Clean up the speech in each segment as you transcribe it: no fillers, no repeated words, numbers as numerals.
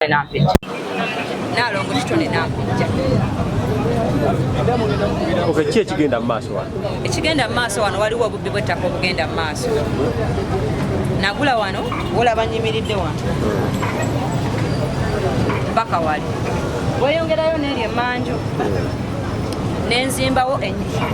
Nalongo kitone nampijja. Okay, ki ekigenda mu maaso wano? Ekigenda mu maaso wano waliwo obubbi bw'ettaka obugenda mu maaso. Nagula wano, olaba nnyimiridde wano. Mpaka wali. Weyongerayo n'eri emmanju. Nenzimbawo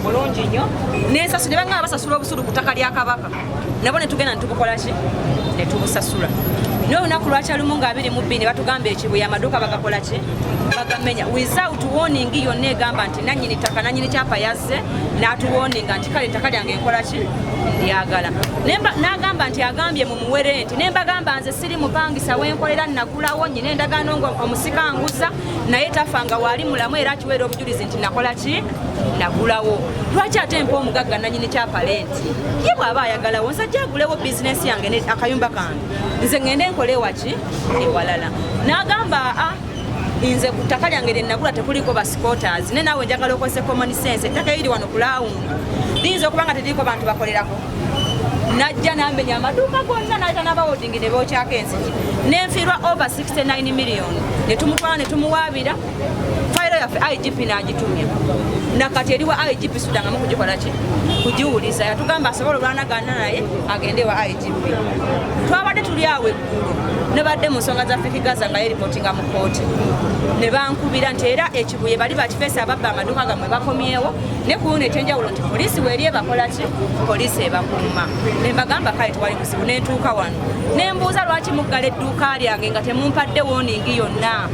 bulungi nnyo. Nensasula banga abasasula obusulu ku ttaka lya Kabaka. Nabo ne tugenda ne tubukola ki? Ne tubusasula. N'olunaku lwakyalimu nga 22 batugamba ekibuye amaduuka bagakola ki? Bagamenya without warning yonna egamba nti nannyini ttaka nannyini kyapa yazze n'atuwarninga nti kale ettaka lyange nkola ki? Lyagala. N'agamba nti agambye mu muwere nti nembagamba nze siri mupangisa wenkolera nagulawo nnyina endagaano ng'omusika nguza naye tafanga wali mulamu era akiweera obujulizi nti nakola ki? Nagulawo. Lwaki ate mpa omugagga nannyini kyapa lenti? Ye bw'aba ayagalawo nsajja agulewo bizinesi yange akayumba kange. Nze ngende nkole waki? Ewalala. N'agamba inze ku ttaka lyange lye nagula tekuliko ba squatters ne naawe njagala okozese common sense ettaka eriri wano ku laawundi liyinza okuba nga teriko bantu bakolerako. Najja n'ambenya amaduuka gonna n'ayita n'abawodingi ne bookyako ensiki n'enfiirwa over 69 million ne tumutwala ne tumuwaabira fayiro yaffe IGP n'agitumya nakati eri wa IGP sudangamu kugikola ki? Kugiwuliza. Yatugamba asobola olwanagana naye agende wa IGP. Twabadde tuli awo eggulu ne badde mu nsonga zaffe Kigaza nga yeripootinga mu kooti ne bankubira nti era ekibuye bali bakifeesa ababba amaduuka gammwe bakomyewo ne kuwuna ekyenjawulo nti poliisi weeri ebakola ki? Poliisi ebakuuma. Ne mbagamba kale tewali buzibu ne ntuuka wano ne mbuuza lwaki muggala edduuka lyange nga temumpadde wooningi yonna.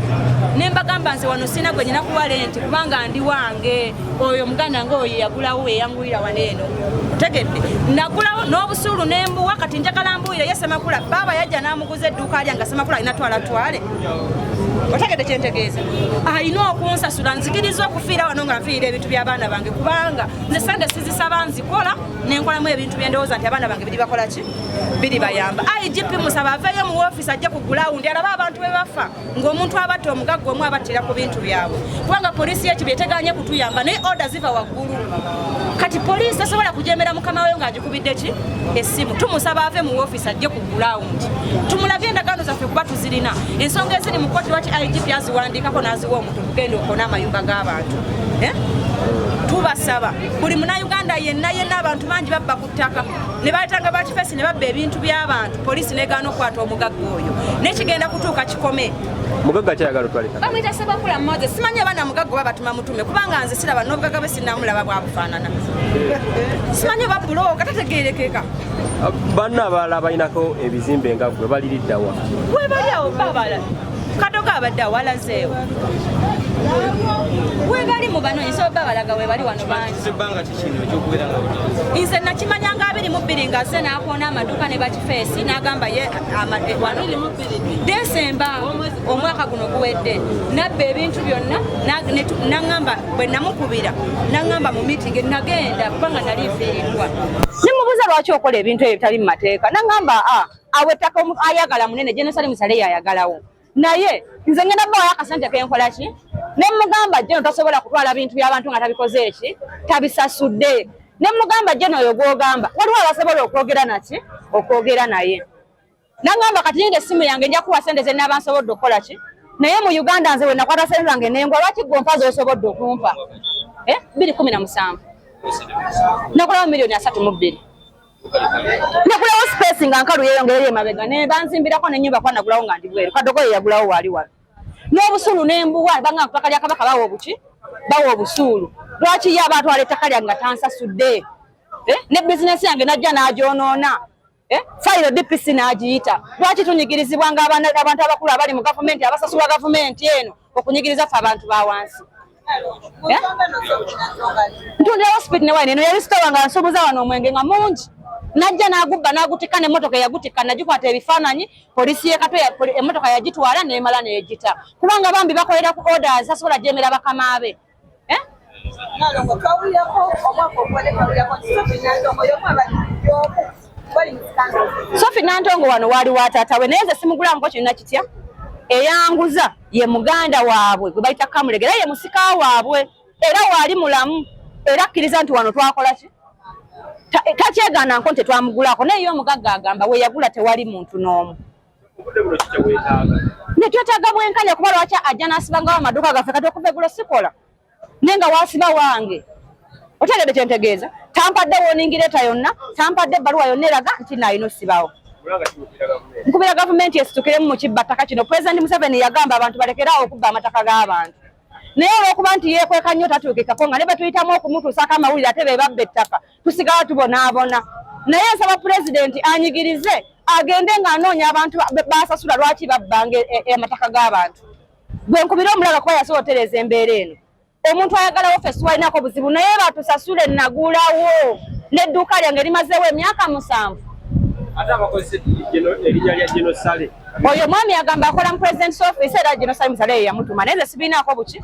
Ne mbagamba nze wano sina gwe nyina kuwa lenti kubanga ndi wange oyo muganda ng'oyo yagulawo eyanguyira wano eno. Tegedde nagulawo n'obusuulu ne mbuwa kati njagala mbuyire ye Ssemakula baaba yajja n'amuguza edduuka lyange Ssemakula alina twale. Otegedde kyentegeeza alina okunsasula nzikiriza okufiira wano nga nfiirira ebintu by'abaana bange kubanga nze sande sizisaba nzikola nenkolamu ebintu byendowooza nti abaana bange biri bakola ki? Biri bayamba. IGP musaba aveeyo mu woofiisi ajje ku gulawundi alaba abantu be bafa ng'omuntu abatta omugagga omu abattira ku bintu byabwe kubanga poliisi yekibi eteganye kutuyamba naye oda ziva waggulu. Kati poliisi tasobola kujemera mukama weyo ng'agikubidde ki? Essimu. Tumusaba ave mu woofiisi ajje ku gulawundi tumulabye endagaano zaffe kuba tuzirina ensonga eziri mu kkooti lwaki IGP aziwandiikako n'aziwa omuntu okugenda okona amayumba g'abantu. Tubasaba buli munnayuganda yenna abantu bangi babba ku ttaka ne baletanga bakifeesi ne babba ebintu by'abantu poliisi n'egaana okukwata omugagga oyo nekigenda kutuuka kikome. Mugagga kyayagala otwalika? Bamuyita Ssemakula Moses. Simanyi abaana mugagga oba batuma mutume kubanga nze siraba n'obugagga bwe sinnamulaba bwabufaanana. Simanyi oba bulooka tategeerekeka. Banna abalala balinako ebizimbe nga gwe baliriddawa? We bali awo babala kadoga abadde awalazeewo we bali mu banoonyi so babalaga we bali wano bangi. Nze nakimanya nga 22 nga ze n'akoona amaduuka ne bakifeesi n'agamba ye wano Desemba omwaka guno guwedde nabba ebintu byonna n'aŋŋamba bwe namukubira n'aŋŋamba mu miitingi nagenda kubanga nali nfiiriddwa. Nimubuuza lwaki okola ebintu ebyo bitali mu mateeka n'aŋŋamba awo ettaka ayagala munene Jenosali Musale yayagalawo naye nze ngenda bawayo akasente kenkola ki? Ne mugamba jeno tasobola kutwala bintu by'abantu nga tabikoze eki tabisasudde. Ne mugamba jeno oyo gwogamba waliwo abasobola okwogera naki? Okwogera naye. N'aŋŋamba kati nyinga essimu yange nja kuwa sente ze n'abansobodde okukola ki? Naye mu Uganda nze we nakwata sente zange nengwa lwaki gompa z'osobodde okumpa? 2017 nakolawo $3.2 nakulawo space nga nkalu yeyongerera emabega ne banzimbirako n'ennyumba kwa nagulawo nga ndi bweru kadogo ye yagulawo wali wano n'obusuulu n'embuwa banga ttaka lya Kabaka bawa obuki? Bawa obusuulu. Lwaki ye abatwala ettaka lyange nga tansasudde? Ne bizinesi yange najja n'agyonoona. Fayiro DPC n'agiyita. Lwaki tunyigirizibwa nga abantu abakulu abali mu gavumenti abasasula gavumenti eno okunyigiriza ffe abantu ba wansi? Ntundira hospital ne wine eno yali sitowa nga nsuubuza wano omwenge nga mungi. Najja n'agubba n'agutika n'emmotoka eyagutika nagikwata ebifaananyi poliisi y'ekatwe emmotoka yagitwala n'emala n'egita kubanga bambi bakolera ku orders tasobola jemera bakama be. Sophie Nantongo wano wali wa taata we naye nze simugulamuko kirina kitya eyanguza ye muganda waabwe gwe bayita Kamulege era ye musika waabwe era waali mulamu era akkiriza nti wano twakola ki? Takyegana nko tetwamugulako naye omugagga agamba we yagula tewali muntu n'omu. ne twetaaga bwenkanya kuba lwaki ajja n'asibanga amaduuka gaffe kati okuva eggulo sikola nenga wasiba wange otegedde kyentegeeza tampadde woningireeta yonna tampadde ebbaluwa yonna eraga nti naalina osibawo nkubira gavumenti esitukiremu mu kibba ttaka kino pulezidenti Museveni yagamba abantu balekeraawo okubba amataka g'abantu naye olw'okuba nti yeekweka nnyo tatuukikako nga ne bwe tuyitamu okumutuusaako amawulire ate be babba ettaka tusigala tubonaabona naye nsaba pulezidenti anyigirize agende ng'anoonya abantu basasula lwaki babbanga amataka g'abantu bwe nkubira omulala kuba yasobola otereeza embeera eno omuntu ayagalawo ffe siwalinako buzibu naye batusasule nagulawo n'edduuka lyange limazeewo emyaka 7 oyo mwami agamba akola mu president's office era General Salim Saleh yamutuma naye sibiinaako buki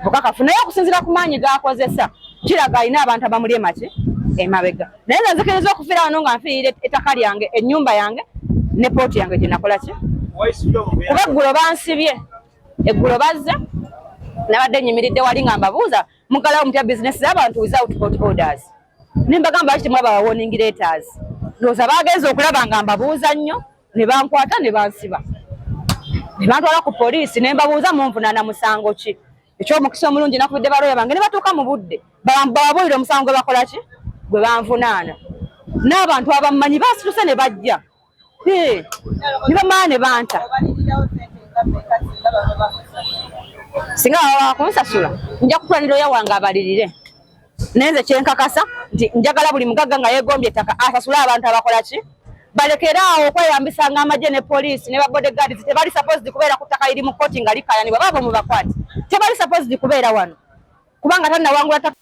bukakafu naye okusinziira ku maanyi g'akozesa kiraga alina abantu abamuli emaki emabega naye nze nzikiriza okufiira wano nga nfiirira ettaka lyange ennyumba yange ne pooti yange gye nakola ki kuba eggulo bansibye eggulo bazze nabadde nyimiridde wali nga mbabuuza mugalawo mutya bizinesi z'abantu without court orders nimbagamba lwaki temwaba ba warning letters ndowooza baagenza okulaba nga mbabuuza nnyo ne bankwata ne bansiba ne bantwala ku poliisi ne mbabuuza munvunaana musango ki ekyomukisa omulungi nakubidde balooya bange ne batuuka mu budde bawabuulira omusango gwe bakola ki gwe banvunaana n'abantu abammanyi baasituse ne bajja ne bamala ne banta singa baba kunsasula nja kutulanira oya wange abalirire naye nze kyenkakasa nti njagala buli mugagga nga yeegombye ettaka asasule abantu abakola ki balekeraawo okweyambisanga amagye ne poliisi ne babodegaards tebali supposed kubeera ku ttaka iri mu kooti nga likayanibwa baabo mu bakwati tebali supposed kubeera wano kubanga tannawangula ttaka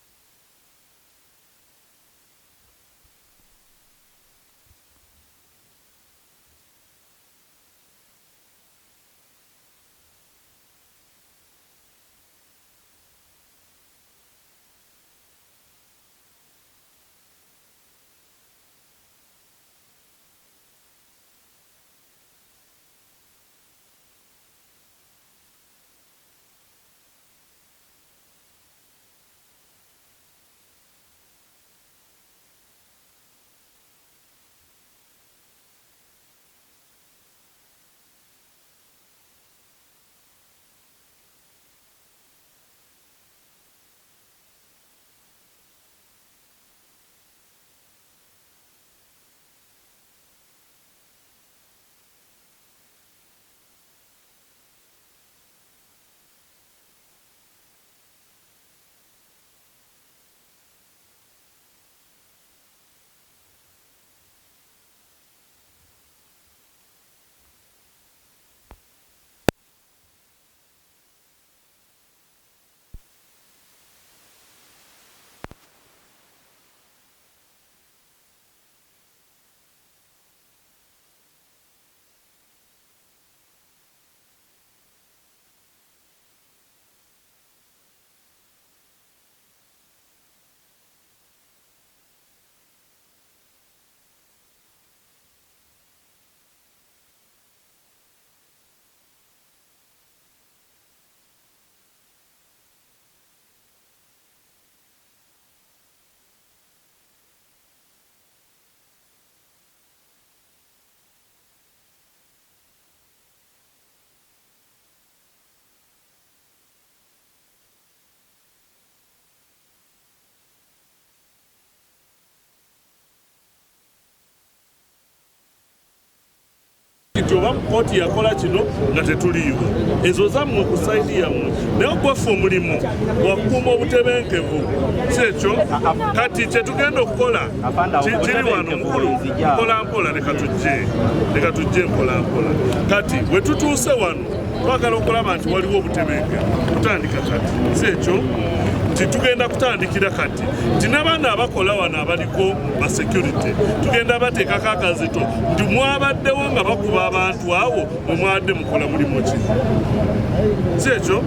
oba kooti yakola kino nga tetuliiwo ezo zammwe ku sayidi yammwe naye okweffe omulimu wakuuma obutebenkevu kyekyo kati kyetugenda okukola kiri wano mukulu mpolampola leka tujje mpolampola kati bwe tutuuse wano twagala okulaba nti waliwo obutebenkevu kutandika kati kyekyo tugenda kutandikira kati nti n'abaana abakola wano abaliko ba security tugenda bateekako akazito nti mwabaddewo nga bakuba abantu abo mwe mwadde mukola mulimu ki kyekyo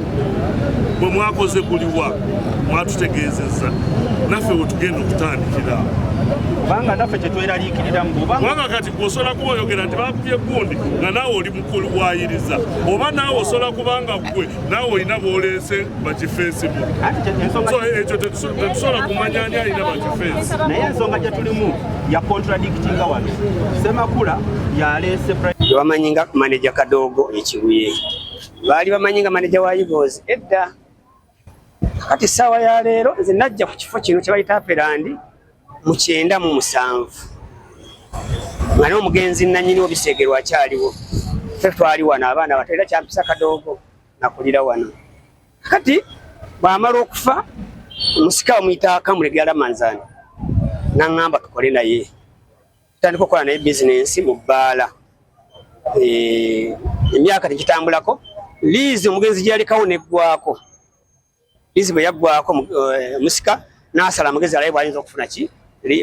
bwe mwakoze buliwa mwatutegeezezza naffe we tugenda okutandikira kubanga naffe kyetweraliikiriramu kubanga kati gweosobola kuba oyogera nti bakubye gundi nga naawe oli mukulu wayiriza oba naawe osobola kubanga gwe naawe olina b'oleese bakifeesimu so ekyo tetusobola kumanyanya alina bakifeesi naye ensonga gye tulimu ya contradictinga wano Semakula yaleese bamanyi nga maneja Kadogo ekibuye baali bamanyi nga manager wa Eagles edda. Kati sawa ya leero nze najja ku kifo kino kye bayita Aperandi mu 97. Nga n'omugenzi nannyini obisegerwa akyaliwo. Ffe twali wano abaana bato era kyampisa kadoogo nakulira wano. Kati bw'amala okufa omusika omuyita Kamulegera Manzani n'aŋŋamba tukole naye. Tutandika okukola naye bizinensi mu bbaala. Emyaka tekitambulako. Liizi omugenzi gye yalekawo neggwako. Liizi bwe yaggwako omusika n'asala amagezi alaye bw'ayinza okufuna ki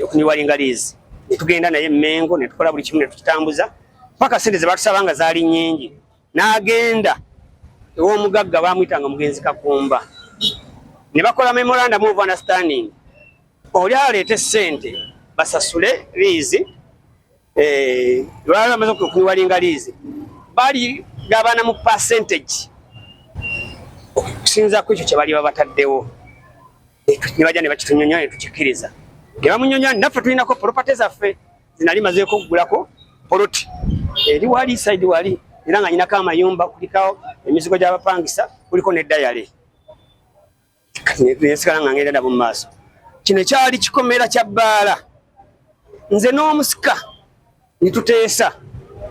okuniwalinga liizi. Ne tugenda naye Mengo ne tukola buli kimu ne tukitambuza paka sente ze batusaba nga zaali nnyingi. N'agenda ew'omugagga baamuyitanga Mugenzi Kakumba. Ne bakola memorandum of understanding. Oli aleete ssente basasule liizi. Lwali bamaze okuniwalinga liizi. Bali gabana mu percentage. Okusinza ku ekyo kye bali babataddewo. Ne bajja ne bakitunyonyola ne tukikiriza. Ne bamunyonyola naffe tulinako property zaffe zinali mazeeko okugulako poloti. Eri wali side wali era nga nyinako amayumba kuliko emizigo gy'abapangisa kuliko n'eddayale. Nesigala nga ngenda nabo mu maaso. Kino kyali kikomera kya bbaala. Nze n'omusika ne tuteesa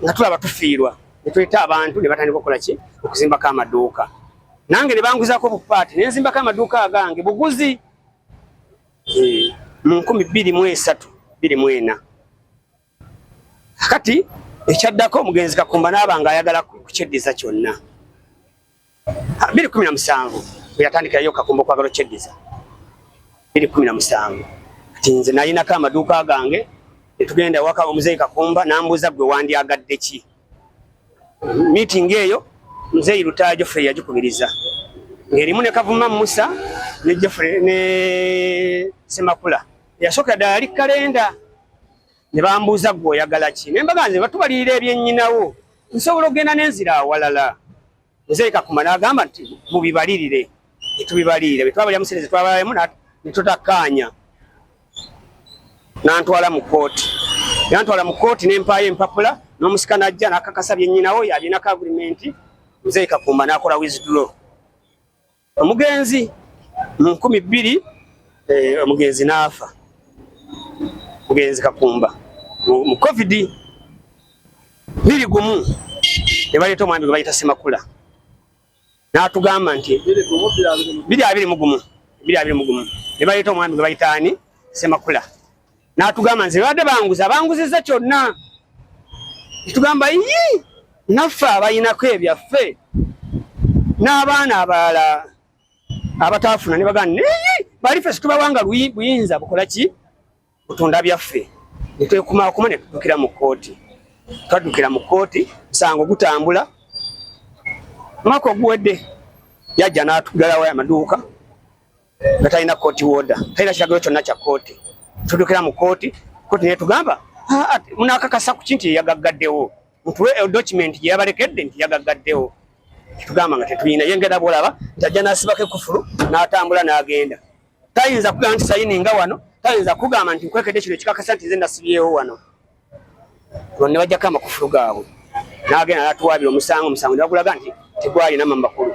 nga tulaba tufiirwa. Ne tweta abantu ne batandika okukola ki okuzimbako amaduuka. Nange ne banguzaako bupaati ne nzimbako amaduuka agange buguzi mu 2023-24. Kati ekyaddako Omugenzi Kakumba n'abanga ayagala kukyeddiza kyonna. 2017 bwe yatandikirayo Kakumba okwagala okyeddiza. 2017 kati nze nalinako amaduuka gange ne tugenda ewaka Omuzeeyi Kakumba n'ambuuza gwe wandyagadde ki. Meeting eyo Muzeeyi Lutaya Geoffrey yagikubiriza. Ng'erimu ne Kavuma Musa ne Geoffrey ne Semakula. Yasooka ddala yali kalenda. Ne bambuuza gwe oyagala ki. Ne mbaganze batubalirira ebyennyinawo. Nsobola okugenda n'enzira awalala. Muzeeyi Kakumba n'agamba nti mubibalirire. Ne tubibalirira. Bwe twabalya musere ze twabalyamu ne tutakkaanya. N'antwala mu kooti. Yantwala mu kooti ne mpaayo empapula n'omusika n'ajja n'akakasa byennyinawo yalinako agreement. Muzeeyi Kakumba n'akola withdraw. Omugenzi mu 2000 omugenzi n'afa. Mugenzi Kakumba mu COVID 21 ne baleeta omwami gwe bayita Semakula n'atugamba nti 2021 ne baleeta omwami gwe bayita ani Semakula n'atugamba nti badde banguzizza kyonna. Tugamba naffe abayinako ebyaffe n'abaana abalala abataafuna ne bagamba bali ffe situbawanga buyinza bukola ki butunda byaffe. Ne twekumaakuma ne tuddukira mu kooti. Twaddukira mu kooti musango gutambula. Mwaka oguwedde yajja n'atugalawo amaduuka nga talina kooti wooda, talina kiragiro kyonna kya kooti. Tuddukira mu kooti, kooti ne tugamba munaakakasa ku kintu yeyagaggaddewo. Mutuwe document gye yabalekedde nti yagaggaddewo. Tugamba nga tetuyina yengera bwolaba nti ajja n'asibako ekufulu n'atambula n'agenda. Tayinza kugamba nti sayininga wano, tayinza kugamba nti nkwekedde kino kikakasa nti nze nasibyewo wano. Ne bajjako amakufulu gaabwe. N'agenda n'atuwaabira omusango ne bagulaga nti tegwalina makulu.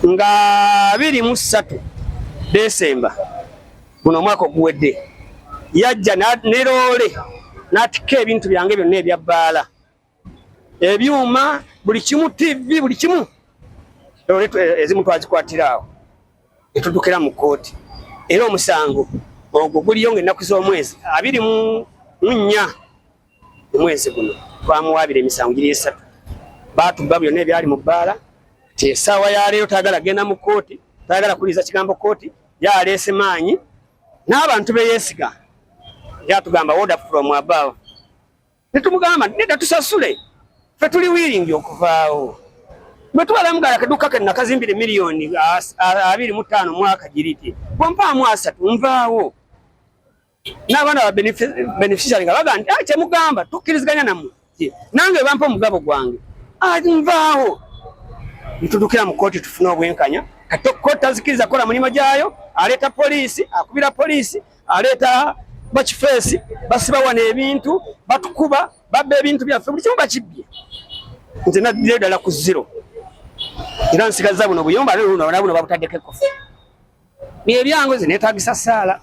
Nga 23 Desemba guno omwaka oguwedde yajja ne loole n'atikka ebintu byange byonna ebya bbaala. Ebyuma buli kimu, TV buli kimu. Loole ezimu twazikwatira awo. Ne tuddukira mu kooti. Era omusango ogwo guliyo ng'ennaku z'omwezi 24 omwezi guno twamuwaabira emisango giri 3. Baatugga byonna ebyali mu bbaala. Ti essaawa ya leero tayagala genda mu kooti, tayagala kuliza kigambo kooti, yaleese maanyi n'abantu beyeesiga. Yatugamba order from above. Ne tumugamba nedda tusasule. Ffe tuli willing okuvaawo. Bwe tubala mugala akaduuka ke nakazimbire miliyoni 25 mwaka giriti. Wampaamu 3 nvaawo. N'abaana ba beneficiary nga bagamba nti kyemugamba tukkiriziganya nammwe. Nange bampa omugabo gwange. Nvaawo. Nituddukira mu kooti tufuna obwenkanya. Kati kooti tazikiriza kola mulimu gyayo, aleeta poliisi, akubira poliisi, aleeta bakifeesi, basiba wana ebintu, batukuba, babba ebintu byaffe, buli kimu bakibbye. nze naddira ddala ku 0 era nsigaza buno buyumba buno babutaddeko ekkofu bye byangu ze neetaagisa ssaala